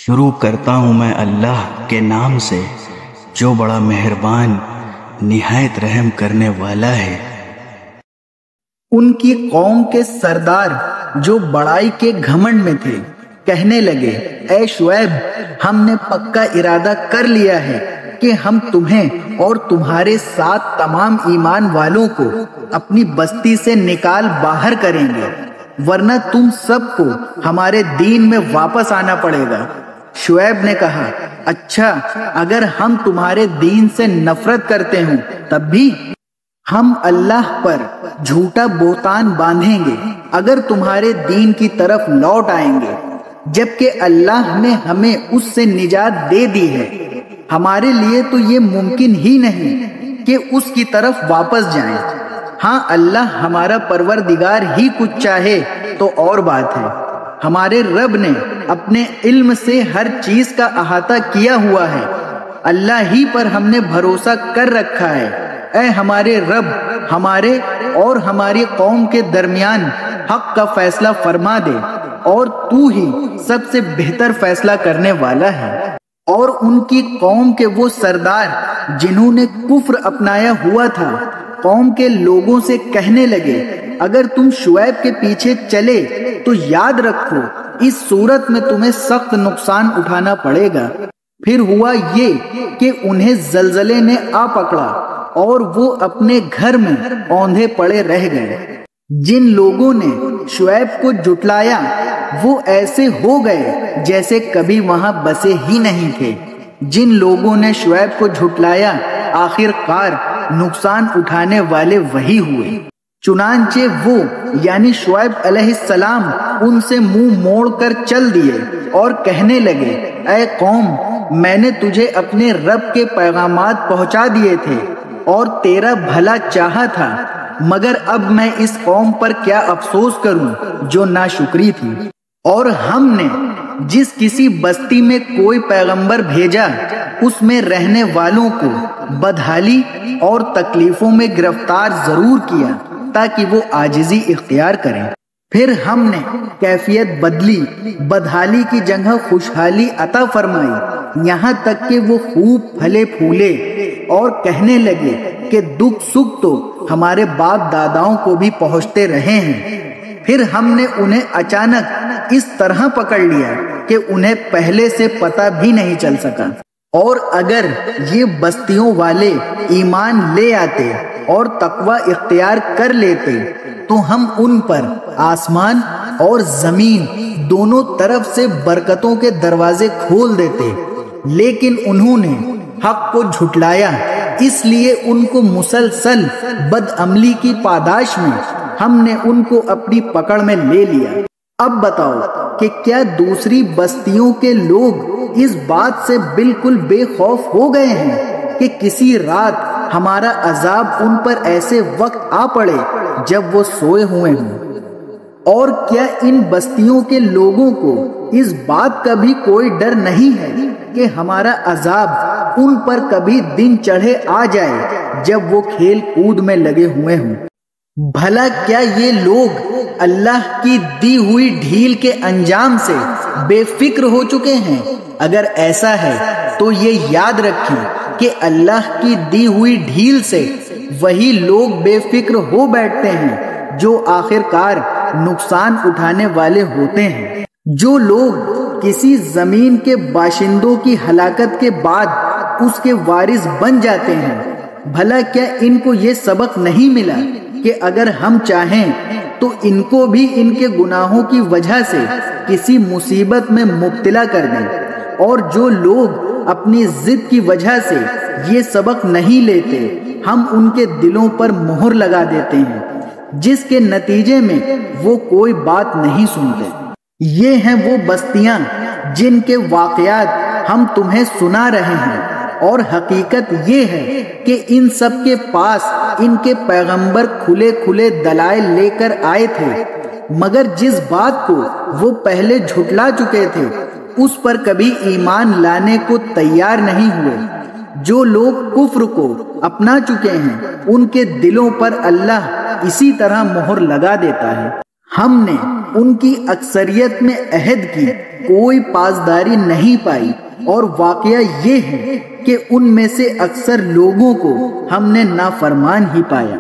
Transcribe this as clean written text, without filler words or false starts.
شروع کرتا ہوں میں اللہ کے نام سے جو بڑا مہربان نہایت رحم کرنے والا ہے۔ ان کی قوم کے سردار جو بڑائی کے گھمنڈ میں تھے کہنے لگے، اے شعیب، ہم نے پکا ارادہ کر لیا ہے کہ ہم تمہیں اور تمہارے ساتھ تمام ایمان والوں کو اپنی بستی سے نکال باہر کریں گے، ورنہ تم سب کو ہمارے دین میں واپس آنا پڑے گا۔ شعیب نے کہا، اچھا اگر ہم تمہارے دین سے نفرت کرتے ہوں تب بھی ہم اللہ پر جھوٹا بہتان باندھیں گے اگر تمہارے دین کی طرف لوٹ آئیں گے، جبکہ اللہ نے ہمیں اس سے نجات دے دی ہے۔ ہمارے لیے تو یہ ممکن ہی نہیں کہ اس کی طرف واپس جائیں۔ ہاں اللہ ہمارا پروردگار ہی کچھ چاہے تو اور بات ہے۔ ہمارے رب نے اپنے علم سے ہر چیز کا احاطہ کیا ہوا ہے۔ اللہ ہی پر ہم نے بھروسہ کر رکھا ہے۔ اے ہمارے رب، ہمارے اور ہماری قوم کے درمیان حق کا فیصلہ فرما دے، اور تو ہی سب سے بہتر فیصلہ کرنے والا ہے۔ اور ان کی قوم کے وہ سردار جنہوں نے کفر اپنایا ہوا تھا قوم کے لوگوں سے کہنے لگے، اگر تم شعیب کے پیچھے چلے تو یاد رکھو اس صورت میں تمہیں سخت نقصان اٹھانا پڑے گا۔ پھر ہوا یہ کہ انہیں زلزلے نے آ پکڑا اور وہ اپنے گھر میں اوندھے پڑے رہ گئے۔ جن لوگوں نے شعیب کو جھٹلایا وہ ایسے ہو گئے جیسے کبھی وہاں بسے ہی نہیں تھے۔ جن لوگوں نے شعیب کو جھٹلایا آخر کار نقصان اٹھانے والے وہی ہوئے۔ چنانچہ وہ یعنی شعیب علیہ السلام ان سے منہ موڑ کر چل دیے اور کہنے لگے، اے قوم، میں نے تجھے اپنے رب کے پیغامات پہنچا دیے تھے اور تیرا بھلا چاہا تھا، مگر اب میں اس قوم پر کیا افسوس کروں جو ناشکری تھی۔ اور ہم نے جس کسی بستی میں کوئی پیغمبر بھیجا اس میں رہنے والوں کو بدحالی اور تکلیفوں میں گرفتار ضرور کیا تاکہ وہ عاجزی اختیار کریں۔ پھر ہم نے کیفیت بدلی، بدحالی کی جگہ خوشحالی عطا فرمائی، یہاں تک کہ وہ خوب پھلے پھولے اور کہنے لگے کہ دکھ سکھ تو ہمارے باپ داداؤں کو بھی پہنچتے رہے ہیں۔ پھر ہم نے انہیں اچانک اس طرح پکڑ لیا کہ انہیں پہلے سے پتہ بھی نہیں چل سکا۔ اور اگر یہ بستیوں والے ایمان لے آتے اور تقوی اختیار کر لیتے تو ہم ان پر آسمان اور زمین دونوں طرف سے برکتوں کے دروازے کھول دیتے، لیکن انہوں نے حق کو جھٹلایا، اس لیے ان کو مسلسل بدعملی کی پاداش میں ہم نے ان کو اپنی پکڑ میں لے لیا۔ اب بتاؤ کہ کیا دوسری بستیوں کے لوگ اس بات سے بالکل بے خوف ہو گئے ہیں کہ کسی رات ہمارا عذاب ان پر ایسے وقت آ پڑے جب وہ سوئے ہوئے ہوں؟ اور کیا ان بستیوں کے لوگوں کو اس بات کا بھی کوئی ڈر نہیں ہے کہ ہمارا عذاب ان پر کبھی دن چڑھے آ جائے جب وہ کھیل کود میں لگے ہوئے ہوں؟ بھلا کیا یہ لوگ اللہ کی دی ہوئی ڈھیل کے انجام سے بے فکر ہو چکے ہیں؟ اگر ایسا ہے تو یہ یاد رکھیں کہ اللہ کی دی ہوئی ڈھیل سے وہی لوگ بے فکر ہو بیٹھتے ہیں جو آخر کار نقصان اٹھانے والے ہوتے ہیں۔ جو لوگ کسی زمین کے باشندوں کی ہلاکت کے بعد اس کے وارث بن جاتے ہیں، بھلا کیا ان کو یہ سبق نہیں ملا کہ اگر ہم چاہیں تو ان کو بھی ان کے گناہوں کی وجہ سے کسی مصیبت میں مبتلا کر دیں؟ اور جو لوگ اپنی ضد کی وجہ سے یہ سبق نہیں لیتے ہم ان کے دلوں پر مہر لگا دیتے ہیں، جس کے نتیجے میں وہ کوئی بات نہیں سنتے۔ یہ ہیں وہ بستیاں جن کے واقعات ہم تمہیں سنا رہے ہیں، اور حقیقت یہ ہے کہ ان سب کے پاس ان کے پیغمبر کھلے کھلے دلائل لے کر آئے تھے، مگر جس بات کو وہ پہلے جھٹلا چکے تھے اس پر کبھی ایمان لانے کو تیار نہیں ہوئے۔ جو لوگ کفر کو اپنا چکے ہیں ان کے دلوں پر اللہ اسی طرح مہر لگا دیتا ہے۔ ہم نے ان کی اکثریت میں عہد کی کوئی پاسداری نہیں پائی، اور واقعہ یہ ہے کہ ان میں سے اکثر لوگوں کو ہم نے نافرمان ہی پایا۔